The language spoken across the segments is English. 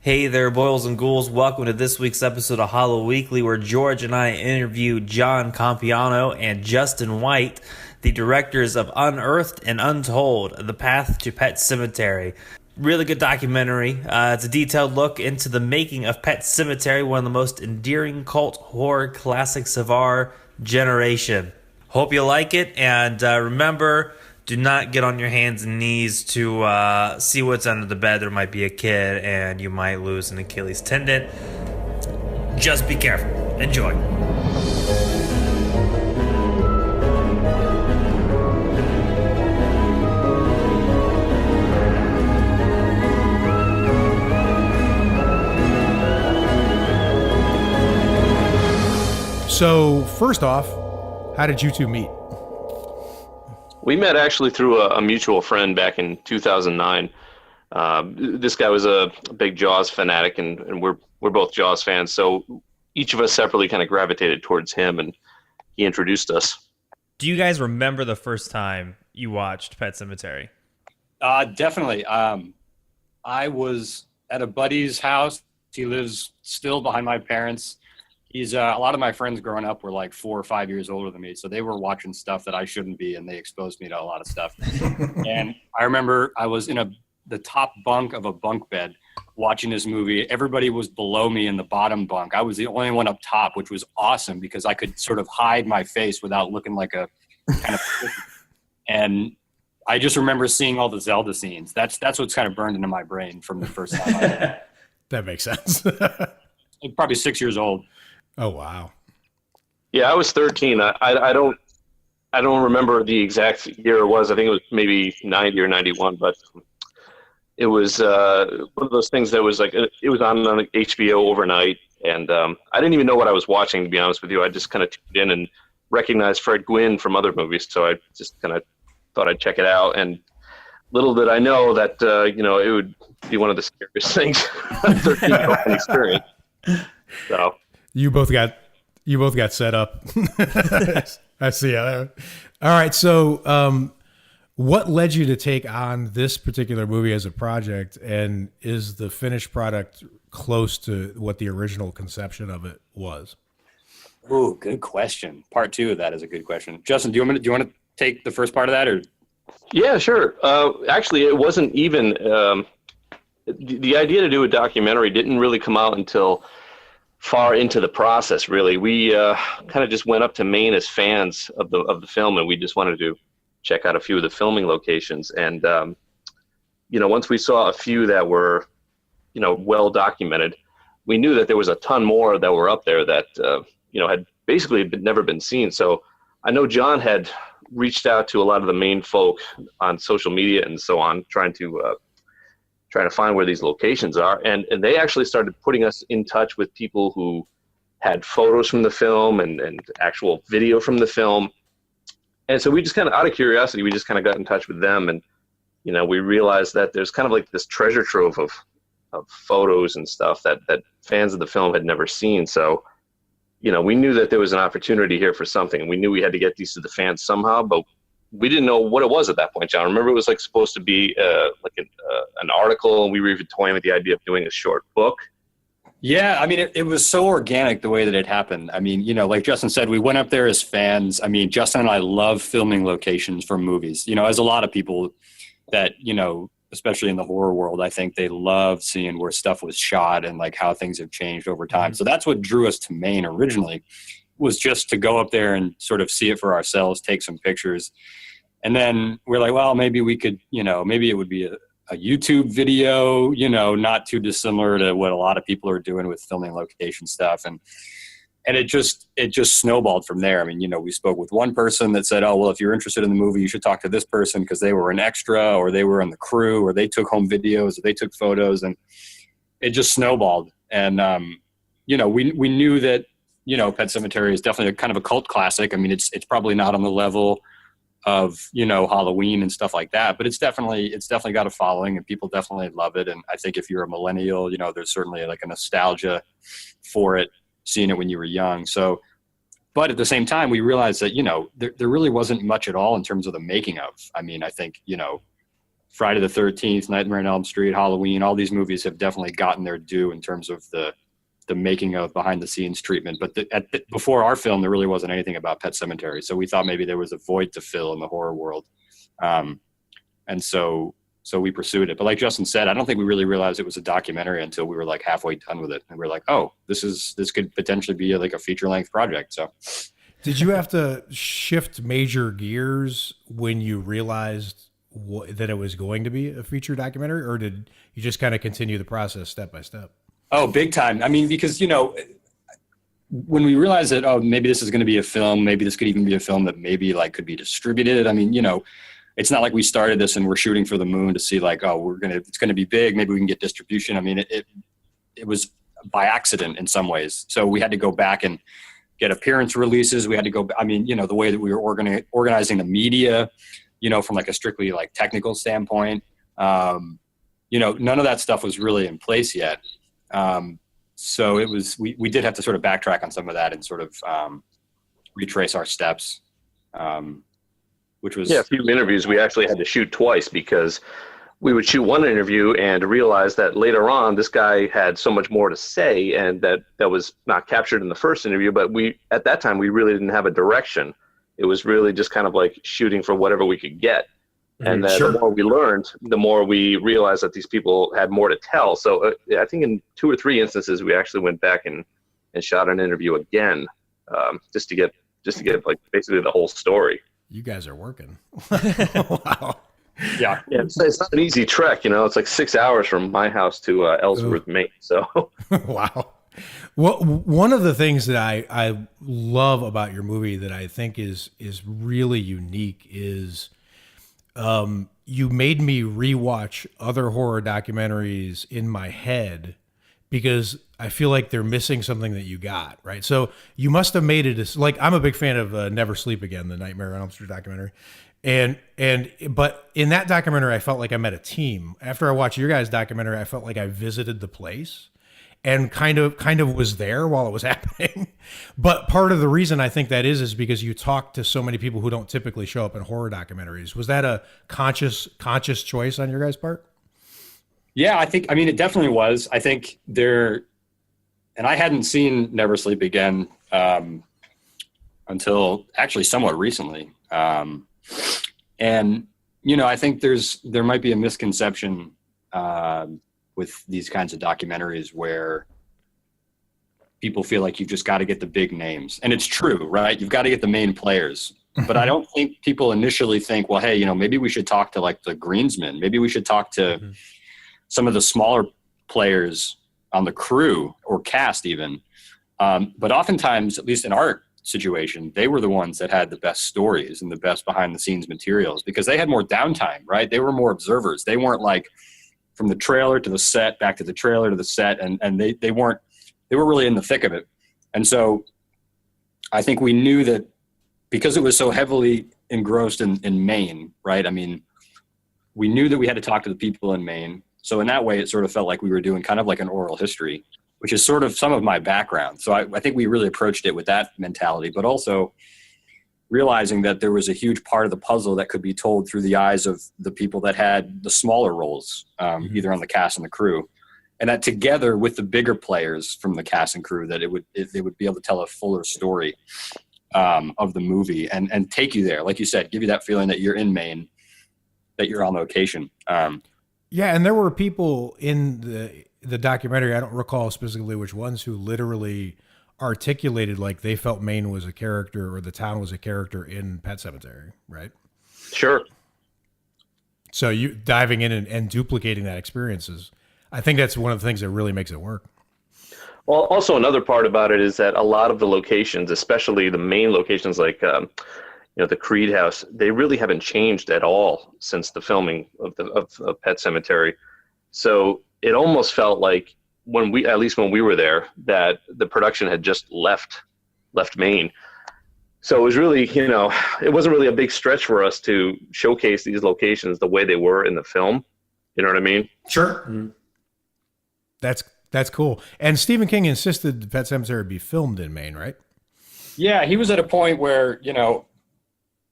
Hey there, boils and ghouls. Welcome to this week's episode of Halloweekly, where George and I interview John Campopiano and Justin White, the directors of Unearthed and Untold, The Path to Pet Sematary. Really good documentary. It's a detailed look into the making of Pet Sematary, one of the most endearing cult horror classics of our generation. Hope you like it, and remember, do not get on your hands and knees to see what's under the bed. There might be a kid, and you might lose an Achilles tendon. Just be careful. Enjoy. So, first off, how did you two meet? We met actually through a mutual friend back in 2009. This guy was a big Jaws fanatic, and we're both Jaws fans. So each of us separately kind of gravitated towards him, and he introduced us. Do you guys remember the first time you watched Pet Sematary? Definitely. I was at a buddy's house. He lives still behind my parents. He's a lot of my friends growing up were like 4 or 5 years older than me, so they were watching stuff that I shouldn't be, and they exposed me to a lot of stuff. And I remember I was in the top bunk of a bunk bed watching this movie. Everybody was below me in the bottom bunk. I was the only one up top, which was awesome because I could sort of hide my face without looking like a kind of. And I just remember seeing all the Zelda scenes. That's what's kind of burned into my brain from the first time. That makes sense. Probably 6 years old. Oh, wow. Yeah, I was 13. I don't remember the exact year it was. I think it was maybe 90 or 91, but it was one of those things that was like, it was on HBO overnight, and I didn't even know what I was watching, to be honest with you. I just kind of tuned in and recognized Fred Gwynne from other movies, so I just kind of thought I'd check it out, and little did I know that, it would be one of the scariest things a 13-year-old can experience. So... You both got set up. I see. All right. So, what led you to take on this particular movie as a project, and is the finished product close to what the original conception of it was? Ooh, good question. Part 2 of that is a good question. Justin, do you want to take the first part of that, or? Yeah, sure. Actually, it wasn't even the idea to do a documentary didn't really come out until far into the process. Really, we kind of just went up to Maine as fans of the film, and we just wanted to check out a few of the filming locations. And once we saw a few that were well documented, we knew that there was a ton more that were up there that had basically never been seen. So I know John had reached out to a lot of the Maine folk on social media and so on, trying to find where these locations are. And they actually started putting us in touch with people who had photos from the film and actual video from the film. And so we just kind of, out of curiosity, we just kind of got in touch with them. And, we realized that there's kind of like this treasure trove of photos and stuff that fans of the film had never seen. So, we knew that there was an opportunity here for something. We knew we had to get these to the fans somehow, but we didn't know what it was at that point, John. Remember, it was like supposed to be an article, and we were even toying with the idea of doing a short book. Yeah, I mean, it was so organic the way that it happened. I mean, like Justin said, we went up there as fans. I mean, Justin and I love filming locations for movies. As a lot of people that, especially in the horror world, I think they love seeing where stuff was shot and like how things have changed over time. So that's what drew us to Maine originally, was just to go up there and sort of see it for ourselves, take some pictures. And then we're like, well, maybe we could, maybe it would be a YouTube video, not too dissimilar to what a lot of people are doing with filming location stuff. And it just snowballed from there. I mean, we spoke with one person that said, oh, well, if you're interested in the movie, you should talk to this person because they were an extra, or they were on the crew, or they took home videos, or they took photos, and it just snowballed. And, we knew that, Pet Sematary is definitely kind of a cult classic. I mean, it's probably not on the level of, Halloween and stuff like that, but it's definitely got a following, and people definitely love it. And I think if you're a millennial, there's certainly like a nostalgia for it, seeing it when you were young. So, but at the same time, we realized that, there really wasn't much at all in terms of the making of. I mean, I think, Friday the 13th, Nightmare on Elm Street, Halloween, all these movies have definitely gotten their due in terms of the making of behind the scenes treatment. But before our film, there really wasn't anything about Pet Sematary. So we thought maybe there was a void to fill in the horror world. And so we pursued it. But like Justin said, I don't think we really realized it was a documentary until we were like halfway done with it. And we were like, oh, this could potentially be like a feature length project. So did you have to shift major gears when you realized that it was going to be a feature documentary, or did you just kind of continue the process step by step? Oh, big time. I mean, because, when we realized that, oh, maybe this is going to be a film, maybe this could even be a film that maybe like could be distributed. I mean, it's not like we started this and we're shooting for the moon to see like, oh, it's going to be big. Maybe we can get distribution. I mean, it was by accident in some ways. So we had to go back and get appearance releases. We had to go, the way that we were organizing the media, from like a strictly like technical standpoint, none of that stuff was really in place yet. So it was, we did have to sort of backtrack on some of that and sort of retrace our steps. Which was a few interviews we actually had to shoot twice, because we would shoot one interview and realize that later on this guy had so much more to say, and that was not captured in the first interview. But at that time we really didn't have a direction. It was really just kind of like shooting for whatever we could get. And then the more we learned, the more we realized that these people had more to tell. So I think in 2 or 3 instances we actually went back and shot an interview again, just to get like basically the whole story. You guys are working. Wow. Yeah. It's not an easy trek, It's like 6 hours from my house to Ellsworth, Maine. So. Wow. Well, one of the things that I love about your movie that I think is really unique is you made me rewatch other horror documentaries in my head, because I feel like they're missing something that you got, right? So you must have made it like, I'm a big fan of Never Sleep Again, the Nightmare on Elm Street documentary. But in that documentary, I felt like I met a team. After I watched your guys' documentary, I felt like I visited the place and kind of was there while it was happening. But part of the reason I think that is because you talk to so many people who don't typically show up in horror documentaries. Was that a conscious choice on your guys' part? Yeah, it definitely was. I think and I hadn't seen Never Sleep Again until actually somewhat recently. And, I think there might be a misconception with these kinds of documentaries where people feel like you've just got to get the big names. And it's true, right? You've got to get the main players. But I don't think people initially think, well, hey, maybe we should talk to like the Greensmen. Maybe we should talk to some of the smaller players on the crew or cast even. But oftentimes, at least in our situation, they were the ones that had the best stories and the best behind the scenes materials, because they had more downtime, right? They were more observers. They weren't like from the trailer to the set, back to the trailer to the set. And they were really in the thick of it. And so I think we knew that because it was so heavily engrossed in Maine, right? I mean, we knew that we had to talk to the people in Maine. So in that way, it sort of felt like we were doing kind of like an oral history, which is sort of some of my background. So I think we really approached it with that mentality, but also realizing that there was a huge part of the puzzle that could be told through the eyes of the people that had the smaller roles, either on the cast and the crew, and that together with the bigger players from the cast and crew, that they would be able to tell a fuller story of the movie and take you there. Like you said, give you that feeling that you're in Maine, that you're on location. Yeah, and there were people in the documentary, I don't recall specifically which ones, who literally articulated like they felt Maine was a character or the town was a character in Pet Sematary, right? Sure. So you diving in and duplicating that experiences, I think that's one of the things that really makes it work. Well, also another part about it is that a lot of the locations, especially the main locations like the Creed House, they really haven't changed at all since the filming of Pet Sematary. So it almost felt like at least when we were there, that the production had just left Maine. So it was really, it wasn't really a big stretch for us to showcase these locations the way they were in the film. You know what I mean? Sure. Mm-hmm. That's cool. And Stephen King insisted Pet Sematary be filmed in Maine, right? Yeah, he was at a point where,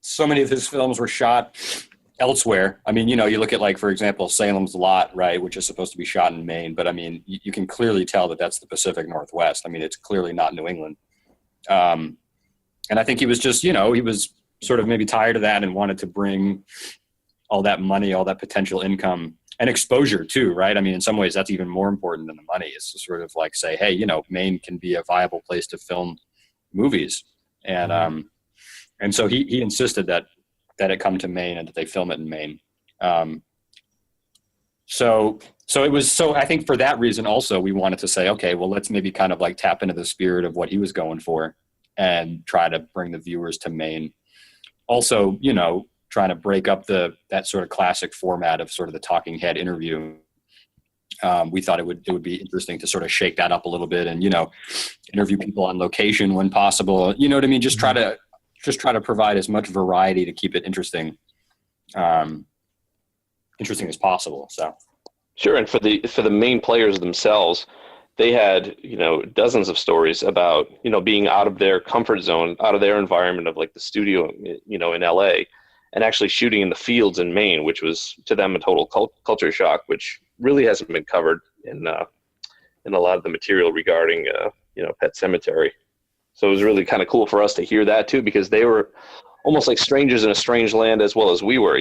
so many of his films were shot elsewhere. I mean, you look at, like, for example, Salem's Lot, right, which is supposed to be shot in Maine, but I mean, you can clearly tell that that's the Pacific Northwest. I mean, it's clearly not New England. And I think he was just, he was sort of maybe tired of that and wanted to bring all that money, all that potential income and exposure too, right? I mean, in some ways that's even more important than the money, is to sort of like say, hey, Maine can be a viable place to film movies. And so he insisted that it come to Maine and that they film it in Maine. So I think for that reason also, we wanted to say, okay, well, let's maybe kind of like tap into the spirit of what he was going for and try to bring the viewers to Maine. Also, trying to break up that sort of classic format of sort of the talking head interview. We thought it would be interesting to sort of shake that up a little bit and, interview people on location when possible. You know what I mean? Just try to provide as much variety to keep it interesting as possible. So. Sure. And for the main players themselves, they had, dozens of stories about, being out of their comfort zone, out of their environment of like the studio, in LA, and actually shooting in the fields in Maine, which was to them a total culture shock, which really hasn't been covered in a lot of the material regarding, Pet Sematary. So it was really kind of cool for us to hear that too, because they were almost like strangers in a strange land as well as we were,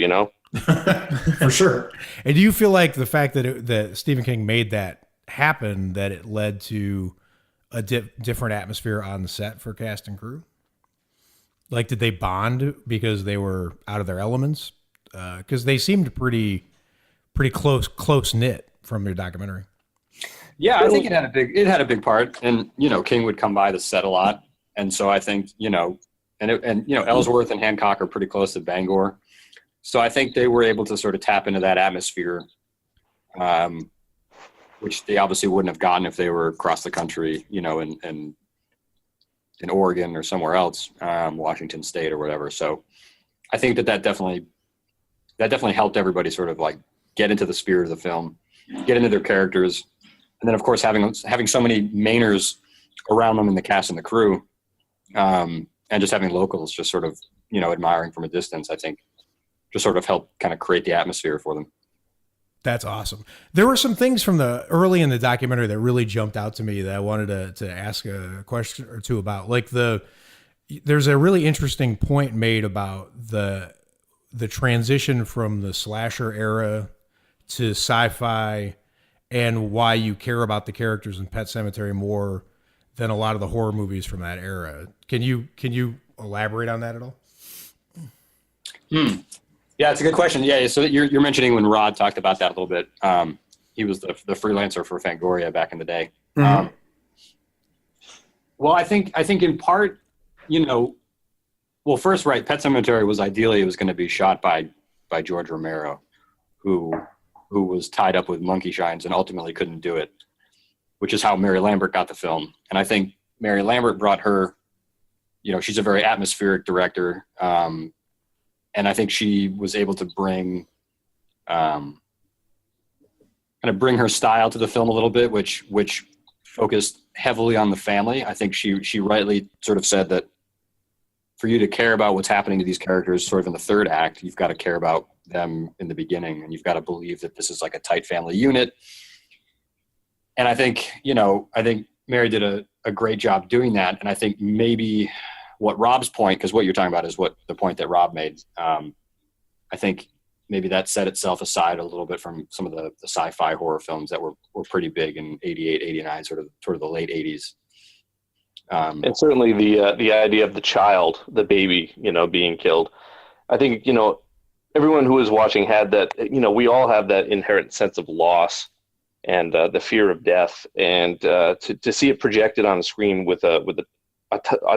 For sure. And do you feel like the fact that Stephen King made that happen, that it led to a different atmosphere on the set for cast and crew? Like, did they bond because they were out of their elements? Because they seemed pretty close knit from your documentary. Yeah, I think it had a big part, and King would come by the set a lot, and so I think Ellsworth and Hancock are pretty close to Bangor, so I think they were able to sort of tap into that atmosphere, which they obviously wouldn't have gotten if they were across the country, in Oregon or somewhere else, Washington State or whatever. So I think that definitely helped everybody sort of like get into the spirit of the film, get into their characters. And then of course, having so many Mainers around them in the cast and the crew, and just having locals just sort of, admiring from a distance, I think just sort of helped kind of create the atmosphere for them. That's awesome. There were some things from the early in the documentary that really jumped out to me that I wanted to ask a question or two about. Like there's a really interesting point made about the transition from the slasher era to sci-fi and why you care about the characters in Pet Sematary more than a lot of the horror movies from that era. Can you elaborate on that at all? Yeah, it's a good question. Yeah, so you're mentioning when Rod talked about that a little bit. He was the freelancer for Fangoria back in the day. Mm-hmm. Well, I think in part, well, first, right, Pet Sematary was going to be shot by George Romero, who was tied up with monkey shines and ultimately couldn't do it, which is how Mary Lambert got the film. And I think Mary Lambert brought her, she's a very atmospheric director. And I think she was able to bring her style to the film a little bit, which focused heavily on the family. I think she rightly sort of said that for you to care about what's happening to these characters sort of in the third act, you've got to care about them in the beginning, and you've got to believe that this is like a tight family unit. And I think Mary did a great job doing that. And I think maybe what Rob's point, because what you're talking about is what the point that Rob made. I think maybe that set itself aside a little bit from some of the sci-fi horror films that were pretty big in 88, 89, sort of the late 80s. And certainly the idea of the child, the baby, being killed. I think, everyone who was watching had that, we all have that inherent sense of loss and the fear of death. And to see it projected on the screen with a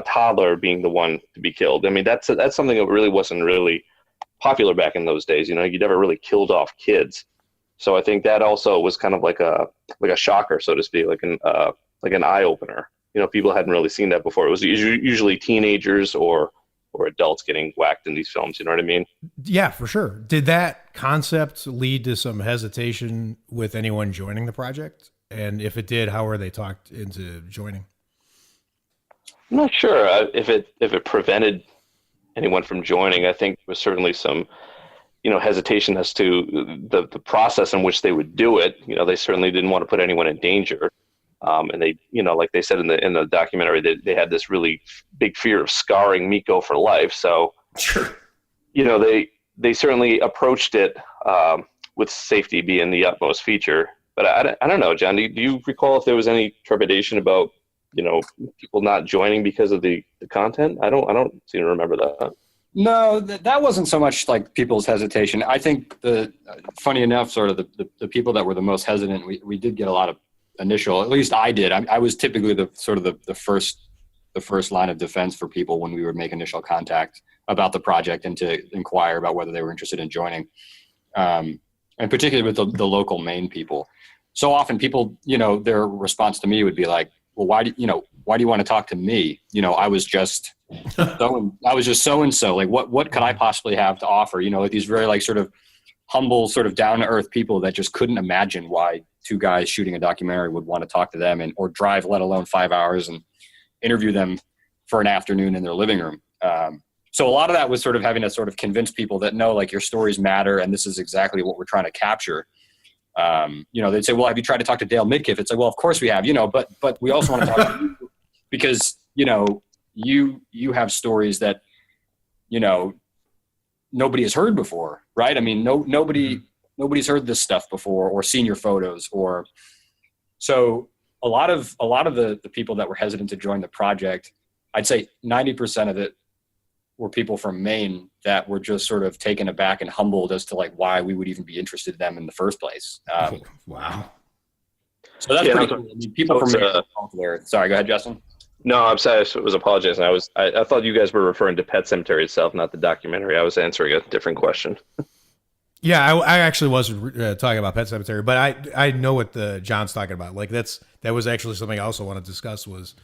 toddler being the one to be killed. I mean, that's something that really wasn't really popular back in those days. You never really killed off kids. So I think that also was kind of like a shocker, so to speak, like an eye opener. People hadn't really seen that before. It was usually teenagers or adults getting whacked in these films. You know what I mean? Yeah, for sure. Did that concept lead to some hesitation with anyone joining the project? And if it did, how were they talked into joining? I'm not sure if it prevented anyone from joining. I think there was certainly some, hesitation as to the process in which they would do it. They certainly didn't want to put anyone in danger. And they, like they said in the documentary, they had this really big fear of scarring Miko for life. So, Sure. They certainly approached it with safety being the utmost feature. But I don't know, John, do you recall if there was any trepidation about, people not joining because of the content? I don't seem to remember that. No, that wasn't so much like people's hesitation. I think funny enough, sort of the people that were the most hesitant, we did get a lot of initial, at least I did. I was typically the first line of defense for people when we would make initial contact about the project and to inquire about whether they were interested in joining. And particularly with the local Maine people. So often people, their response to me would be like, well, why do you want to talk to me? I was just so-and-so. Like, what could I possibly have to offer? Like these very like sort of humble, sort of down to earth people that just couldn't imagine why two guys shooting a documentary would want to talk to them or drive, let alone 5 hours, and interview them for an afternoon in their living room. So a lot of that was sort of having to sort of convince people that no, like your stories matter and this is exactly what we're trying to capture. They'd say, well, have you tried to talk to Dale Midkiff? It's like, well, of course we have, but we also want to talk to you because, you have tories that, nobody has heard before, right? I mean, nobody's heard this stuff before or seen your photos so a lot of the people that were hesitant to join the project, I'd say 90% of it were people from Maine that were just sort of taken aback and humbled as to like why we would even be interested in them in the first place. Wow. So that's pretty cool. I mean, people from Maine there. Sorry, go ahead, Justin. No, I'm sorry. I was apologizing. I thought you guys were referring to Pet Sematary itself, not the documentary. I was answering a different question. Yeah, I actually was talking about Pet Sematary, but I know what John's talking about. Like that was actually something I also want to discuss was,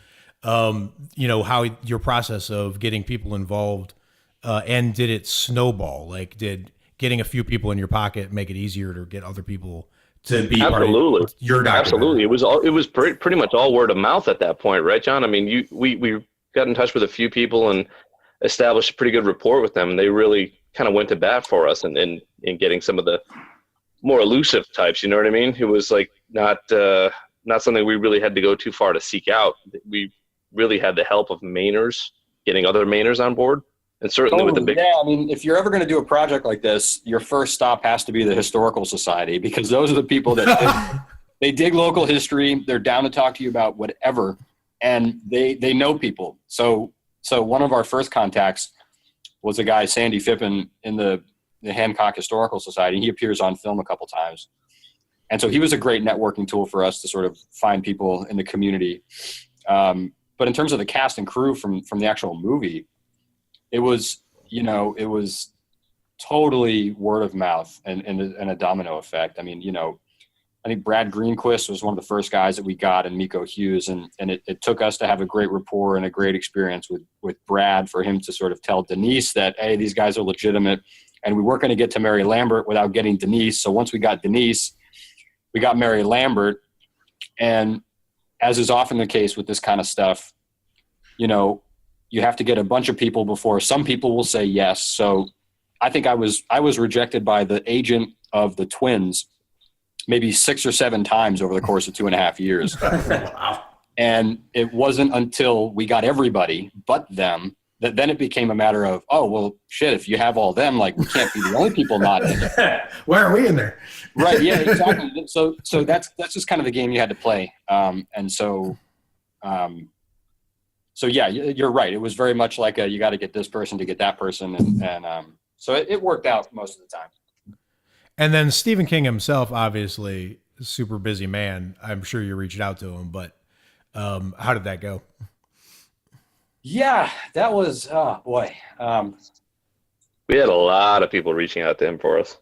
how your process of getting people involved, and did it snowball? Like, did getting a few people in your pocket make it easier to get other people to be part of your documentary? Absolutely. It was pretty much all word of mouth at that point, right, John? I mean, we got in touch with a few people and established a pretty good rapport with them, and they really kind of went to bat for us in getting some of the more elusive types. You know what I mean? It was like not something we really had to go too far to seek out. We really had the help of Mainers, getting other Mainers on board. And certainly with the big... Yeah, I mean, if you're ever going to do a project like this, your first stop has to be the Historical Society, because those are the people that they dig local history. They're down to talk to you about whatever, and they know people. So one of our first contacts was a guy, Sandy Phippen, in the Hancock Historical Society. He appears on film a couple times. And so he was a great networking tool for us to sort of find people in the community. But in terms of the cast and crew from the actual movie, it was totally word of mouth and a domino effect. I mean, I think Brad Greenquist was one of the first guys that we got, and Miko Hughes. And it took us to have a great rapport and a great experience with Brad for him to sort of tell Denise that, hey, these guys are legitimate. And we weren't going to get to Mary Lambert without getting Denise. So once we got Denise, we got Mary Lambert. And as is often the case with this kind of stuff, you have to get a bunch of people before some people will say yes. So I think I was rejected by the agent of the twins maybe 6 or 7 times over the course of 2.5 years. Wow. And it wasn't until we got everybody but them that then it became a matter of, oh, well, shit, if you have all them, like, we can't be the only people not in it. Why are we in there? Right, yeah, exactly. So that's just kind of the game you had to play. So yeah, you're right. It was very much like you got to get this person to get that person. And so it worked out most of the time. And then Stephen King himself, obviously, a super busy man. I'm sure you reached out to him, but how did that go? Yeah, that was, oh boy. We had a lot of people reaching out to him for us.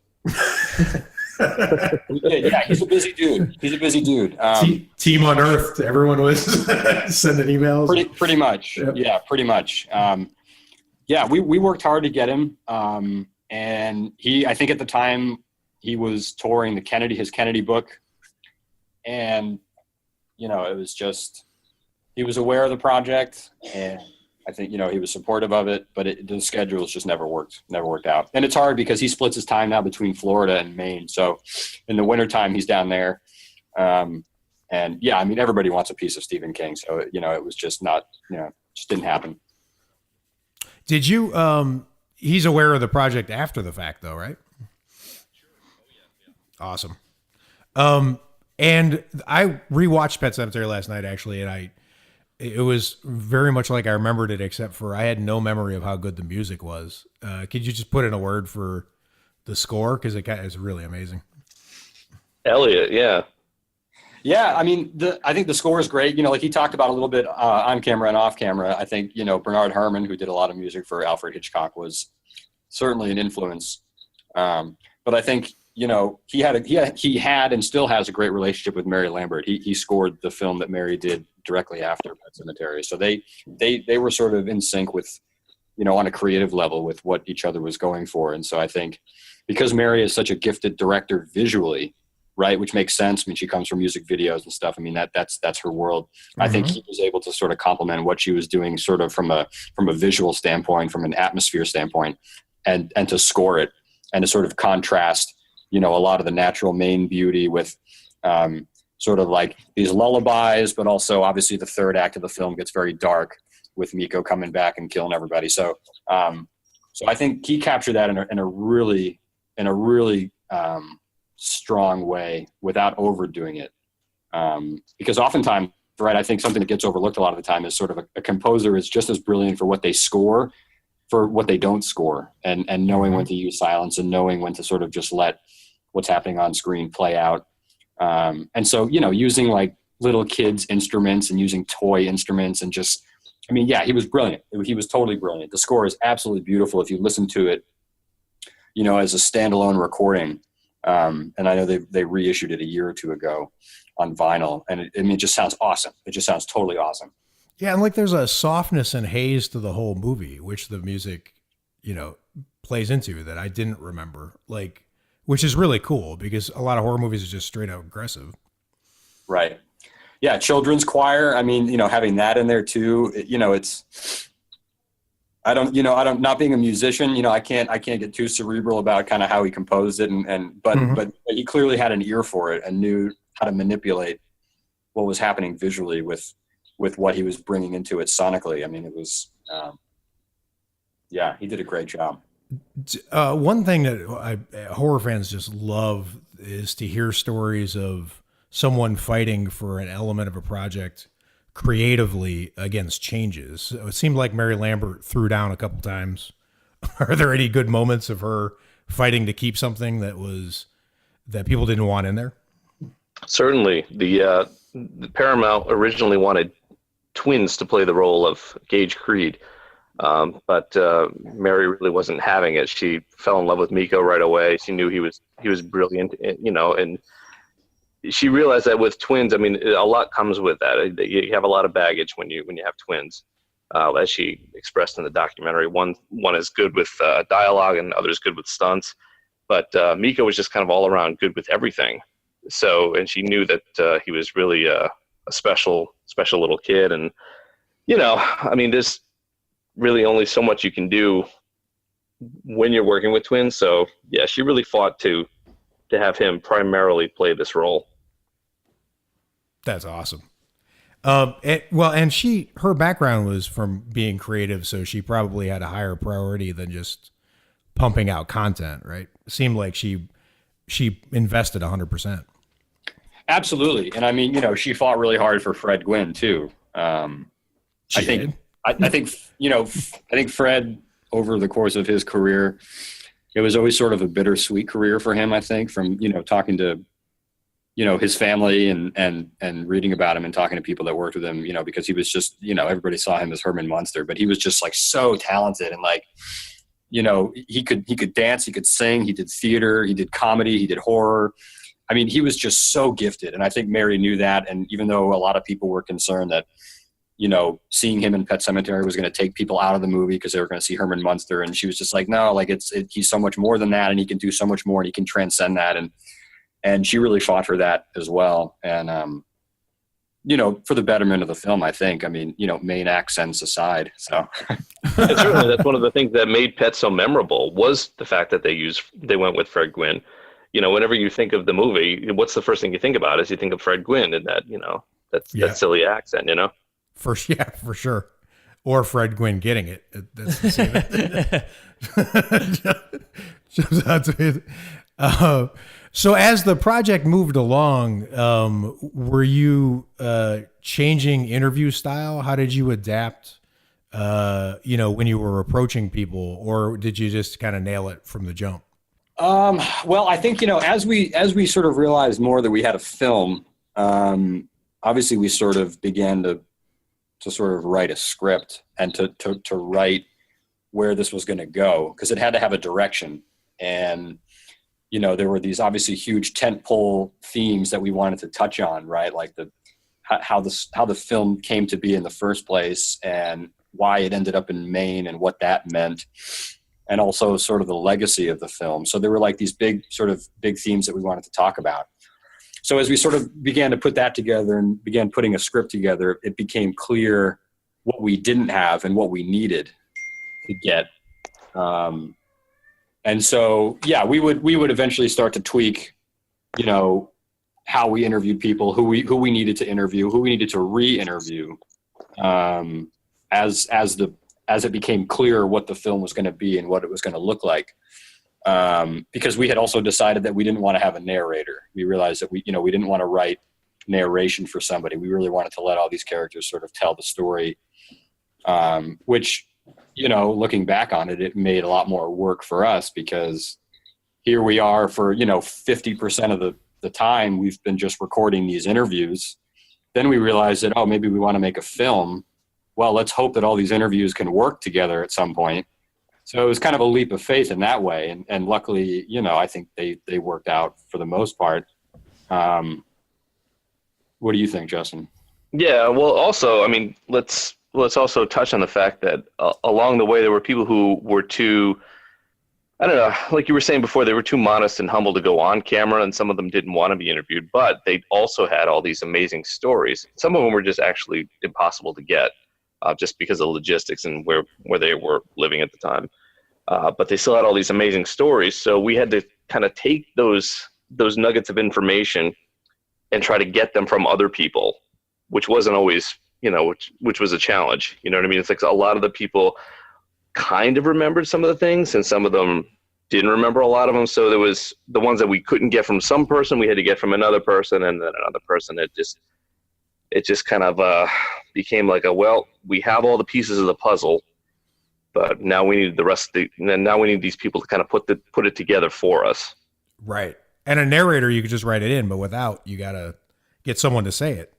Yeah, he's a busy dude. Team Unearthed. Everyone was sending emails. Pretty much. Yep. Yeah, pretty much. Yeah, we worked hard to get him. And I think at the time he was touring his Kennedy book. And, it was just, he was aware of the project, and I think, he was supportive of it, but the schedules just never worked out. And it's hard because he splits his time now between Florida and Maine. So in the wintertime, he's down there. And yeah, I mean, everybody wants a piece of Stephen King. So, it was just not, just didn't happen. Did you, he's aware of the project after the fact though, right? Awesome. And I rewatched Pet Sematary last night actually, and it was very much like I remembered it, except for I had no memory of how good the music was. Could you just put in a word for the score? Cause it's really amazing. Elliot. Yeah. Yeah, I mean, I think the score is great. Like he talked about a little bit on camera and off camera. I think Bernard Herrmann, who did a lot of music for Alfred Hitchcock, was certainly an influence. But I think he had and still has a great relationship with Mary Lambert. He scored the film that Mary did directly after Pet Sematary, so they were sort of in sync with on a creative level with what each other was going for. And so I think because Mary is such a gifted director visually, right, which makes sense. I mean, she comes from music videos and stuff. I mean, that's her world. Mm-hmm. I think he was able to sort of complement what she was doing sort of from a visual standpoint, from an atmosphere standpoint, and to score it and to sort of contrast, a lot of the natural Maine beauty with sort of like these lullabies, but also obviously the third act of the film gets very dark with Miko coming back and killing everybody. So I think he captured that in a really strong way without overdoing it. Because oftentimes, right, I think something that gets overlooked a lot of the time is sort of a composer is just as brilliant for what they score, for what they don't score, and knowing when to use silence and knowing when to sort of just let what's happening on screen play out. And so, using like little kids' instruments and using toy instruments and just, I mean, yeah, he was brilliant. He was totally brilliant. The score is absolutely beautiful if you listen to it, as a standalone recording. And I know they reissued it a year or two ago on vinyl, and it just sounds awesome. It just sounds totally awesome. Yeah. And like there's a softness and haze to the whole movie, which the music, plays into that I didn't remember, like, which is really cool because a lot of horror movies are just straight out aggressive. Right. Yeah. Children's choir. I mean, having that in there too, it's, I don't, not being a musician, I can't get too cerebral about kind of how he composed it but he clearly had an ear for it and knew how to manipulate what was happening visually with what he was bringing into it sonically. I mean, it was, he did a great job. One thing that horror fans just love is to hear stories of someone fighting for an element of a project creatively against changes. So it seemed like Mary Lambert threw down a couple times. Are there any good moments of her fighting to keep something that people didn't want in there? Certainly. The Paramount originally wanted twins to play the role of Gage Creed. But Mary really wasn't having it. She fell in love with Miko right away. She knew he was brilliant, and she realized that with twins, I mean, a lot comes with that. You have a lot of baggage when you have twins, as she expressed in the documentary. One is good with dialogue, and other is good with stunts. But Miko was just kind of all around good with everything. So, and she knew that he was really a special little kid. And I mean, there's really only so much you can do when you're working with twins. So yeah, she really fought to have him primarily play this role. That's awesome. And her background was from being creative, so she probably had a higher priority than just pumping out content, right? It seemed like she invested 100%. Absolutely. And I mean, she fought really hard for Fred Gwynne too. I think Fred, over the course of his career, it was always sort of a bittersweet career for him, I think, from, talking to, his family and reading about him and talking to people that worked with him, because he was just, everybody saw him as Herman Munster, but he was just like so talented and like, he could dance, he could sing, he did theater, he did comedy, he did horror. I mean, he was just so gifted. And I think Mary knew that. And even though a lot of people were concerned that, seeing him in Pet Sematary was going to take people out of the movie because they were going to see Herman Munster. And she was just like, no, like he's so much more than that. And he can do so much more and he can transcend that. And she really fought for that as well. And for the betterment of the film, I think. I mean, Maine accents aside. So and certainly that's one of the things that made Pet so memorable was the fact that they went with Fred Gwynne. Whenever you think of the movie, what's the first thing you think about is you think of Fred Gwynne and that, that silly accent, For sure. Or Fred Gwynne getting it. That's the same. Jumps out to me. So as the project moved along, were you changing interview style? How did you adapt, when you were approaching people, or did you just kind of nail it from the jump? Well, I think, as we sort of realized more that we had a film, obviously we sort of began to sort of write a script and to write where this was going to go, because it had to have a direction. And, there were these obviously huge tentpole themes that we wanted to touch on, right? Like how the film came to be in the first place and why it ended up in Maine and what that meant. And also sort of the legacy of the film. So there were like these big themes that we wanted to talk about. So as we sort of began to put that together and began putting a script together, it became clear what we didn't have and what we needed to get. And so, yeah, we would eventually start to tweak, how we interviewed people, who we needed to interview, who we needed to re-interview, as it became clear what the film was going to be and what it was going to look like. Because we had also decided that we didn't want to have a narrator. We realized that we didn't want to write narration for somebody. We really wanted to let all these characters sort of tell the story, which, looking back on it, it made a lot more work for us, because here we are for, 50% of the time we've been just recording these interviews. Then we realized that, maybe we want to make a film. Well, let's hope that all these interviews can work together at some point. So it was kind of a leap of faith in that way. And luckily, I think they worked out for the most part. What do you think, Justin? Yeah, well, also, I mean, let's also touch on the fact that along the way, there were people who were too, I don't know, like you were saying before, they were too modest and humble to go on camera, and some of them didn't want to be interviewed, but they also had all these amazing stories. Some of them were just actually impossible to get. Just because of logistics and where they were living at the time. But they still had all these amazing stories. So we had to kind of take those nuggets of information and try to get them from other people, which wasn't always, which was a challenge. You know what I mean? It's like a lot of the people kind of remembered some of the things and some of them didn't remember a lot of them. So there was the ones that we couldn't get from some person, we had to get from another person, and then another person. It just kind of became like we have all the pieces of the puzzle, but now we need the rest of now we need these people to kind of put it together for us. Right. And a narrator, you could just write it in, but without, you got to get someone to say it.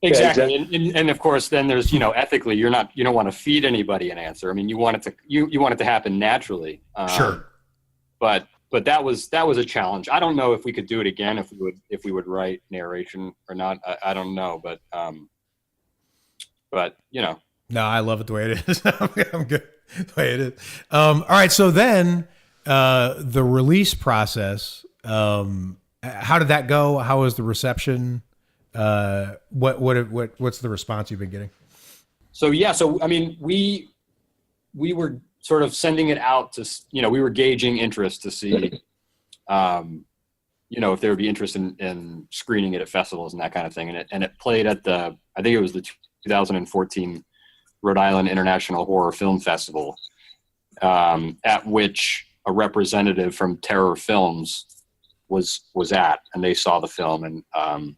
Exactly. Yeah, and of course, then there's, ethically, you don't want to feed anybody an answer. I mean, you want it to happen naturally. Sure. But that was a challenge. I don't know if we could do it again, if we would write narration or not. I don't know, but No, I love it the way it is. I'm good the way it is. All right. So then, the release process, how did that go? How was the reception? What's the response you've been getting? So I mean, we were sort of sending it out to, we were gauging interest to see, if there would be interest in screening it at festivals and that kind of thing. And it played at I think it was the 2014 Rhode Island International Horror Film Festival, at which a representative from Terror Films was at, and they saw the film, and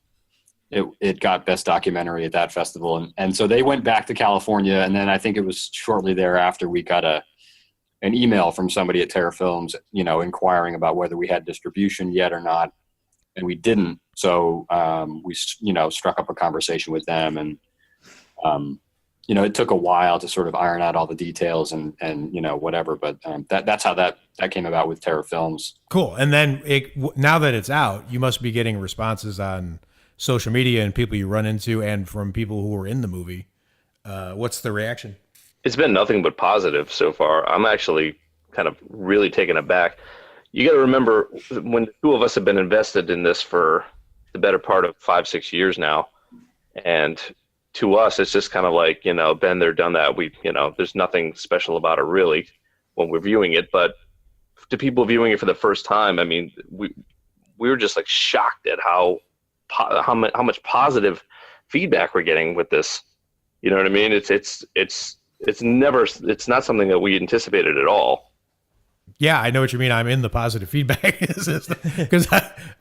it got Best Documentary at that festival. And so they went back to California, and then I think it was shortly thereafter we got an email from somebody at Terror Films, inquiring about whether we had distribution yet or not, and we didn't. So we, struck up a conversation with them, and it took a while to sort of iron out all the details and whatever, but that's how that came about with Terror Films. Cool. And then now that it's out, you must be getting responses on social media and people you run into and from people who were in the movie. What's the reaction? It's been nothing but positive so far. I'm actually kind of really taken aback. You got to remember, when the two of us have been invested in this for the better part of 5-6 years now, And to us, it's just kind of like, been there, done that. There's nothing special about it really when we're viewing it. But to people viewing it for the first time, I mean, we were just like shocked at how much positive feedback we're getting with this. You know what I mean? It's not something that we anticipated at all. Yeah, I know what you mean. I'm in the positive feedback because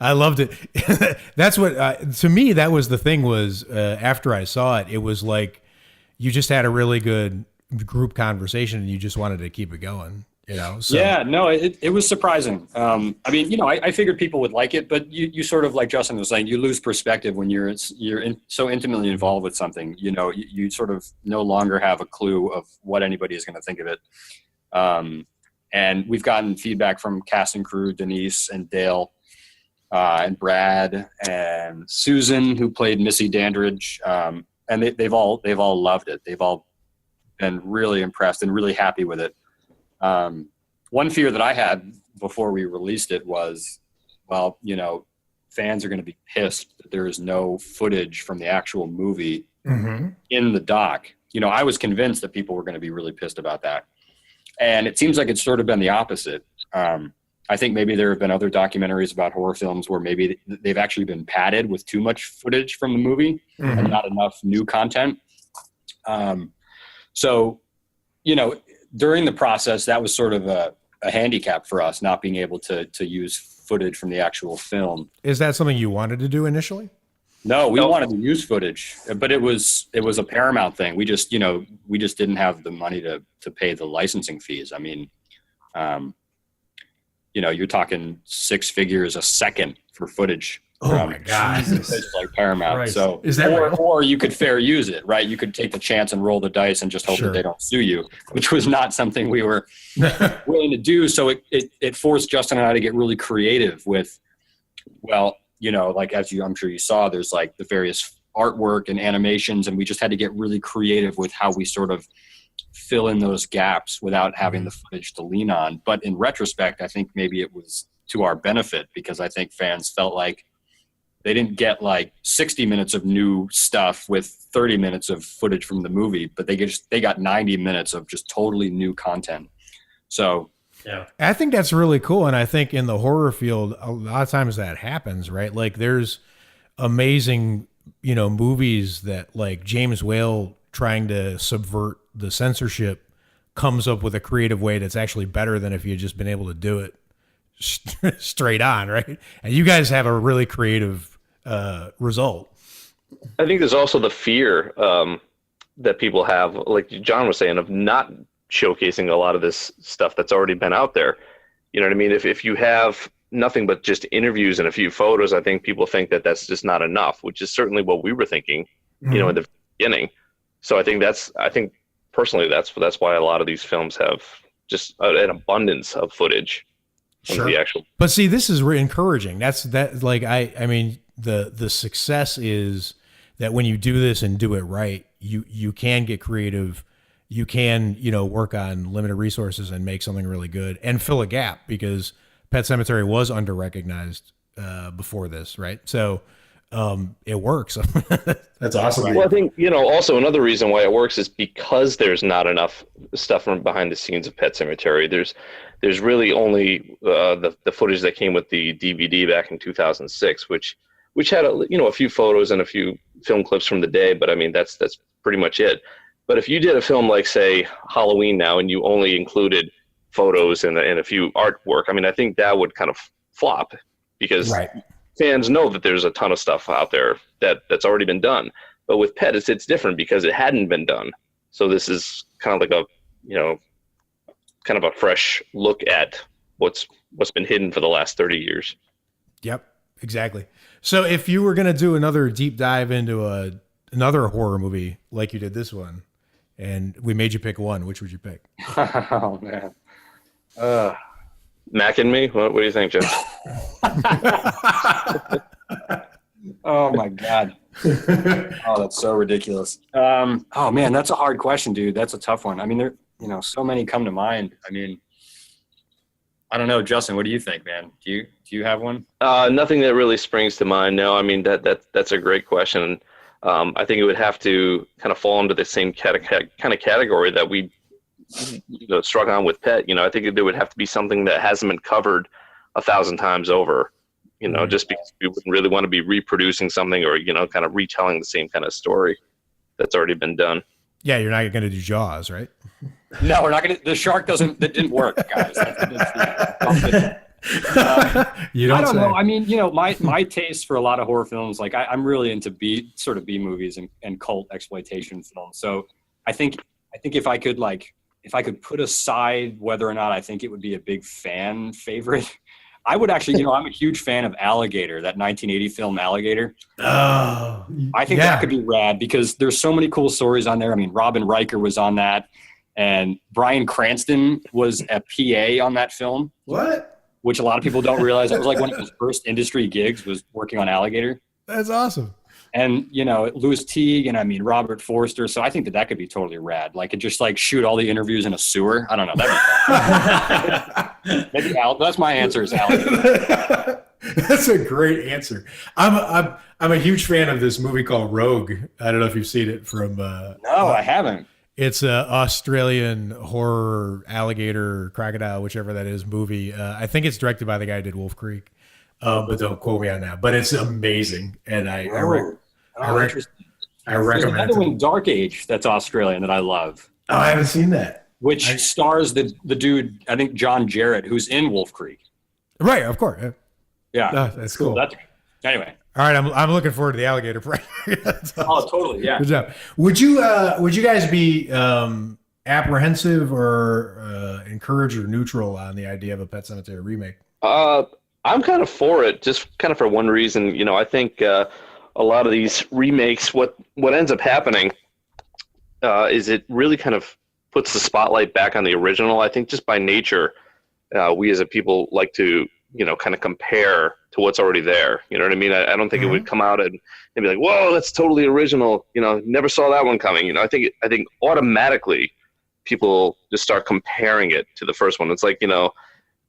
I loved it. That's what, to me, that was the thing was after I saw it, it was like you just had a really good group conversation and you just wanted to keep it going, So. Yeah, no, it was surprising. I mean, I figured people would like it, but you sort of, like Justin was saying, you lose perspective when you're so intimately involved with something. You sort of no longer have a clue of what anybody is going to think of it. And we've gotten feedback from cast and crew, Denise and Dale, and Brad and Susan, who played Missy Dandridge, and they've all loved it. They've all been really impressed and really happy with it. One fear that I had before we released it was, well, fans are going to be pissed that there is no footage from the actual movie in the doc. I was convinced that people were going to be really pissed about that. And it seems like it's sort of been the opposite. I think maybe there have been other documentaries about horror films where maybe they've actually been padded with too much footage from the movie and not enough new content. So, during the process, that was sort of a handicap for us, not being able to use footage from the actual film. Is that something you wanted to do initially? No, we wanted to use footage, but it was a Paramount thing. We just didn't have the money to pay the licensing fees. I mean, you're talking 6 figures a second for footage. Oh my God! Like Paramount. Christ. So is that or you could fair use it, right? You could take the chance and roll the dice and just hope that they don't sue you, which was not something we were willing to do. So it forced Justin and I to get really creative with, well, like I'm sure you saw, there's like the various artwork and animations, and we just had to get really creative with how we sort of fill in those gaps without having the footage to lean on. But in retrospect, I think maybe it was to our benefit, because I think fans felt like they didn't get like 60 minutes of new stuff with 30 minutes of footage from the movie, but they got 90 minutes of just totally new content. So yeah, I think that's really cool. And I think in the horror field, a lot of times that happens, right? Like there's amazing, movies that like James Whale trying to subvert the censorship comes up with a creative way that's actually better than if you had just been able to do it straight on, right? And you guys have a really creative result. I think there's also the fear that people have, like John was saying, of not showcasing a lot of this stuff that's already been out there. You know what I mean? If you have nothing but just interviews and a few photos, I think people think that that's just not enough, which is certainly what we were thinking, in the beginning. So I think personally that's why a lot of these films have just an abundance of footage. Sure. The actual. But see, this is encouraging. I mean, the success is that when you do this and do it right, you can get creative. You can, work on limited resources and make something really good and fill a gap, because Pet Sematary was under-recognized before this, right? So it works. That's awesome. Well, I think, also another reason why it works is because there's not enough stuff from behind the scenes of Pet Sematary. There's really only the footage that came with the DVD back in 2006, which had a few photos and a few film clips from the day, but I mean that's pretty much it. But if you did a film like, say, Halloween now, and you only included photos and a few artwork, I mean, I think that would kind of flop, because fans know that there's a ton of stuff out there that's already been done. But with Pet, it's different because it hadn't been done. So this is kind of like kind of a fresh look at what's been hidden for the last 30 years. Yep, exactly. So if you were going to do another deep dive into another horror movie like you did this one, and we made you pick one, which would you pick? Oh, man. Mac and Me? What do you think, Jim? Oh, my God. Oh, that's so ridiculous. Oh, man, that's a hard question, dude. That's a tough one. I mean, there, so many come to mind. I mean, I don't know, Justin, what do you think, man? Do you have one? Nothing that really springs to mind. No, I mean, that's a great question. I think it would have to kind of fall into the same kind of category that we struck on with Pet. I think there would have to be something that hasn't been covered 1,000 times over. Just because we wouldn't really want to be reproducing something or kind of retelling the same kind of story that's already been done. Yeah, you're not going to do Jaws, right? No, we're not going to. The shark that didn't work, guys. You don't I don't say. know. I mean, my taste for a lot of horror films, like I'm really into B movies and cult exploitation films. So I think if I could put aside whether or not I think it would be a big fan favorite, I would actually, I'm a huge fan of Alligator, that 1980 film Alligator. Oh, I think that could be rad because there's so many cool stories on there. I mean, Robin Riker was on that, and Bryan Cranston was a PA on that film. What? Which a lot of people don't realize. It was like one of his first industry gigs was working on Alligator. That's awesome. And, Louis Teague and Robert Forster. So I think that could be totally rad. Like, it just shoot all the interviews in a sewer. I don't know. Maybe that's my answer is Alligator. That's a great answer. I'm a huge fan of this movie called Rogue. I don't know if you've seen it from. No, I haven't. It's a Australian horror alligator crocodile, whichever that is, movie. I think it's directed by the guy who did Wolf Creek. But don't quote me on that. But it's amazing, and I recommend There's another one, Dark Age, that's Australian that I love. Oh, I haven't seen that. Which stars the dude, I think John Jarrett, who's in Wolf Creek. Right, of course. Yeah, oh, that's cool. Anyway. All right, I'm looking forward to the alligator project. Awesome. Oh, totally, yeah. Good job. Would you guys be apprehensive or encouraged or neutral on the idea of a Pet Sematary remake? I'm kind of for it, just kind of for one reason. I think a lot of these remakes, what ends up happening is it really kind of puts the spotlight back on the original. I think just by nature, we as a people like to, kind of compare to what's already there. You know what I mean? I don't think it would come out and be like, whoa, that's totally original. Never saw that one coming. I think automatically people just start comparing it to the first one. It's like,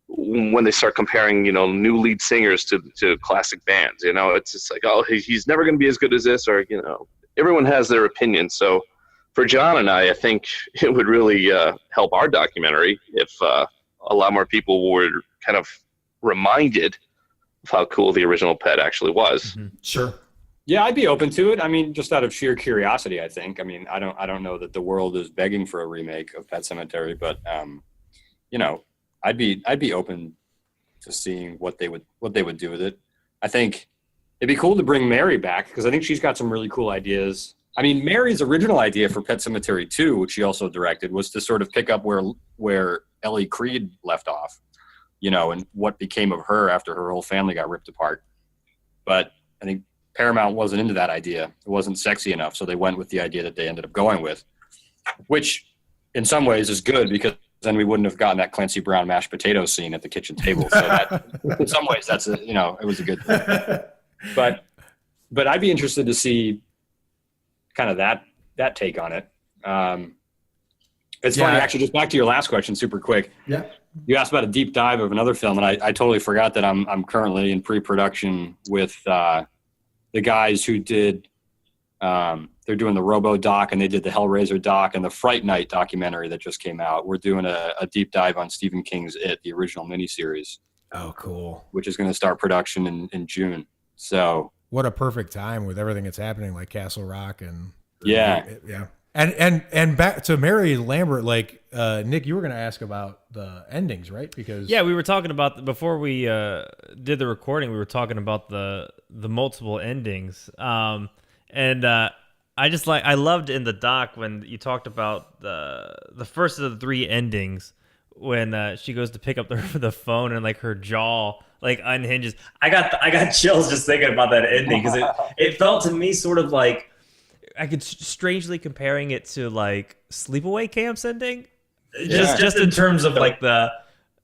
when they start comparing, new lead singers to classic bands, it's just like, oh, he's never going to be as good as this, or, everyone has their opinion. So for John and I think it would really help our documentary if a lot more people were kind of reminded of how cool the original Pet actually was. Mm-hmm. Sure. Yeah, I'd be open to it. I mean, just out of sheer curiosity, I think. I mean, I don't know that the world is begging for a remake of Pet Sematary, but I'd be open to seeing what they would do with it. I think it'd be cool to bring Mary back because I think she's got some really cool ideas. I mean, Mary's original idea for Pet Sematary 2, which she also directed, was to sort of pick up where Ellie Creed left off, and what became of her after her whole family got ripped apart. But I think Paramount wasn't into that idea. It wasn't sexy enough, so they went with the idea that they ended up going with, which in some ways is good because then we wouldn't have gotten that Clancy Brown mashed potato scene at the kitchen table. So that, in some ways, that's it was a good thing. But I'd be interested to see kind of that take on it. It's funny, actually, just back to your last question super quick. Yeah. You asked about a deep dive of another film, and I totally forgot that I'm currently in pre-production with the guys who did they're doing the Robo doc, and they did the Hellraiser doc and the Fright Night documentary that just came out. We're doing a deep dive on Stephen King's It, the original miniseries. Oh, cool. Which is going to start production in June. So what a perfect time with everything that's happening, like Castle Rock and yeah. And back to Mary Lambert, like Nick, you were going to ask about the endings, right? Because we were talking about before we did the recording. We were talking about the multiple endings, and I loved in the doc when you talked about the first of the three endings when she goes to pick up the phone and like her jaw like unhinges. I got chills just thinking about that ending because it felt to me sort of like. I could strangely comparing it to like Sleepaway Camp's ending, just in terms of like the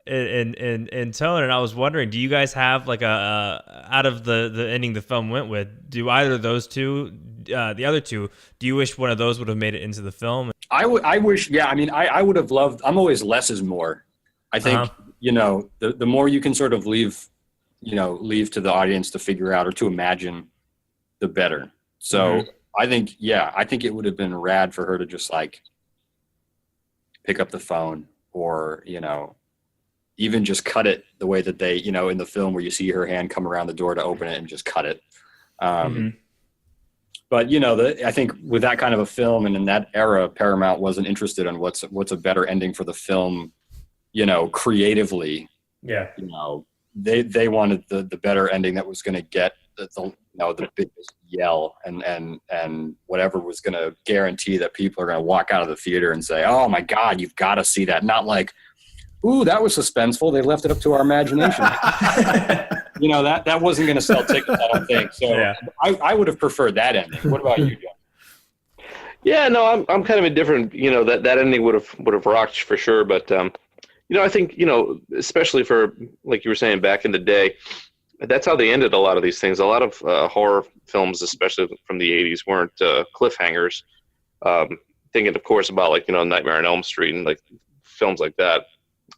in tone. And I was wondering, do you guys have like out of the ending the film went with? Do either of those two, the other two, do you wish one of those would have made it into the film? I wish. Yeah, I mean, I would have loved. I'm always less is more. I think the more you can sort of leave to the audience to figure out or to imagine, the better. So. I think it would have been rad for her to just like pick up the phone, or, you know, even just cut it the way that they, you know, in the film where you see her hand come around the door to open it and just cut it. But, you know, I think with that kind of a film and in that era, Paramount wasn't interested in what's a better ending for the film, you know, creatively. Yeah. You know, they wanted the better ending that was going to get the biggest yell and whatever was going to guarantee that people are going to walk out of the theater and say, oh my God, you've got to see that. Not like, ooh, that was suspenseful. They left it up to our imagination. You know, that wasn't going to sell tickets, I don't think. So yeah. I would have preferred that ending. What about you, John? Yeah, no, I'm kind of indifferent. You know, that ending would have rocked for sure. But, you know, I think, you know, especially for, like you were saying, back in the day, that's how they ended a lot of these things. A lot of horror films, especially from the 80s, weren't cliffhangers. Thinking, of course, about, like, you know, Nightmare on Elm Street and, like, films like that.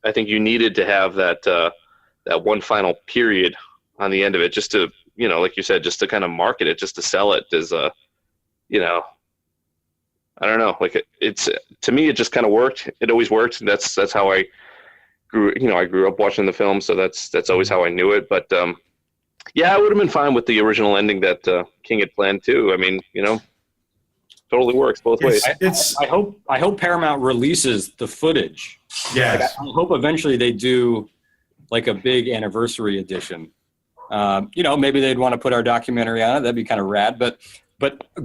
I think you needed to have that one final period on the end of it, just to, you know, like you said, just to kind of market it, just to sell it as a, you know, I don't know, like it's to me, it just kind of worked. It always worked. That's how I grew. You know, I grew up watching the film, so that's always how I knew it. But yeah, I would have been fine with the original ending that King had planned too. I mean, you know, totally works both ways. I hope Paramount releases the footage. Yes. Like, I hope eventually they do like a big anniversary edition. You know, maybe they'd want to put our documentary on it. That'd be kind of rad. But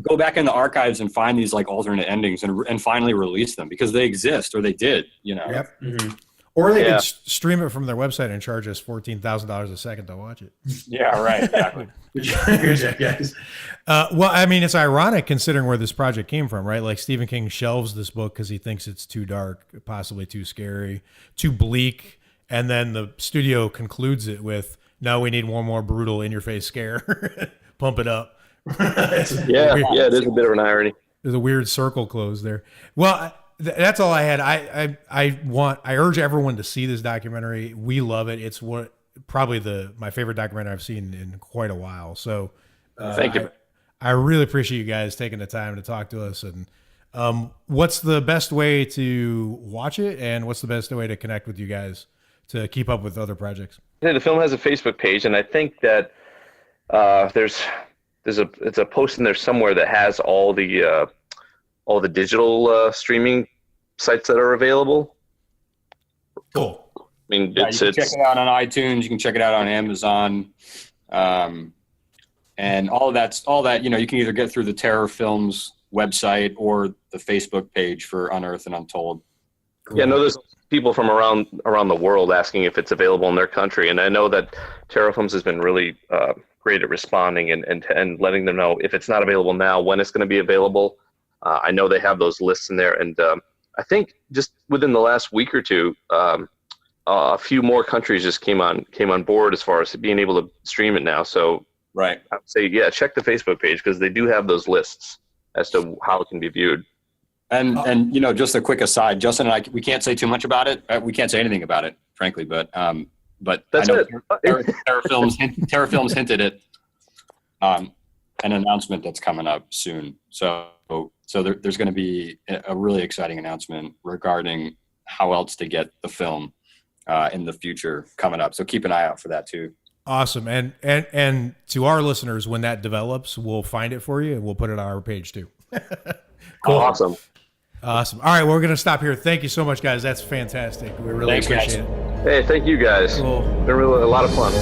go back in the archives and find these like alternate endings and finally release them, because they exist, or they did. You know. Yep. Mm-hmm. Or they could stream it from their website and charge us $14,000 a second to watch it. Yeah, right. Exactly. Well, I mean, it's ironic considering where this project came from, right? Like Stephen King shelves this book because he thinks it's too dark, possibly too scary, too bleak. And then the studio concludes it with, no, we need one more brutal in-your-face scare. Pump it up. Yeah, it is a bit of an irony. There's a weird circle closed there. Well, that's all I had. I urge everyone to see this documentary. We love it. It's probably my favorite documentary I've seen in quite a while. So thank you. I really appreciate you guys taking the time to talk to us. And what's the best way to watch it, and what's the best way to connect with you guys to keep up with other projects? Yeah, the film has a Facebook page, and I think that it's a post in there somewhere that has all the digital streaming sites that are available. Cool. I mean, you can check it out on iTunes. You can check it out on Amazon, and all that. You know, you can either get through the Terror Films website or the Facebook page for Unearthed and Untold. Cool. Yeah, no, there's people from around the world asking if it's available in their country, and I know that Terror Films has been really great at responding and letting them know if it's not available now, when it's going to be available. I know they have those lists in there, and I think just within the last week or two, a few more countries just came on board as far as being able to stream it now. So right, I would say, yeah, check the Facebook page, because they do have those lists as to how it can be viewed. And you know, just a quick aside, Justin and I, we can't say too much about it. We can't say anything about it, frankly. But that's I know it. Terror Films hinted at an announcement that's coming up soon. So there's going to be a really exciting announcement regarding how else to get the film in the future coming up. So keep an eye out for that too. Awesome. And to our listeners, when that develops, we'll find it for you and we'll put it on our page too. Cool. Awesome. All right. Well, we're going to stop here. Thank you so much, guys. That's fantastic. We really appreciate it. Hey, thank you guys. Cool. It's been really a lot of fun.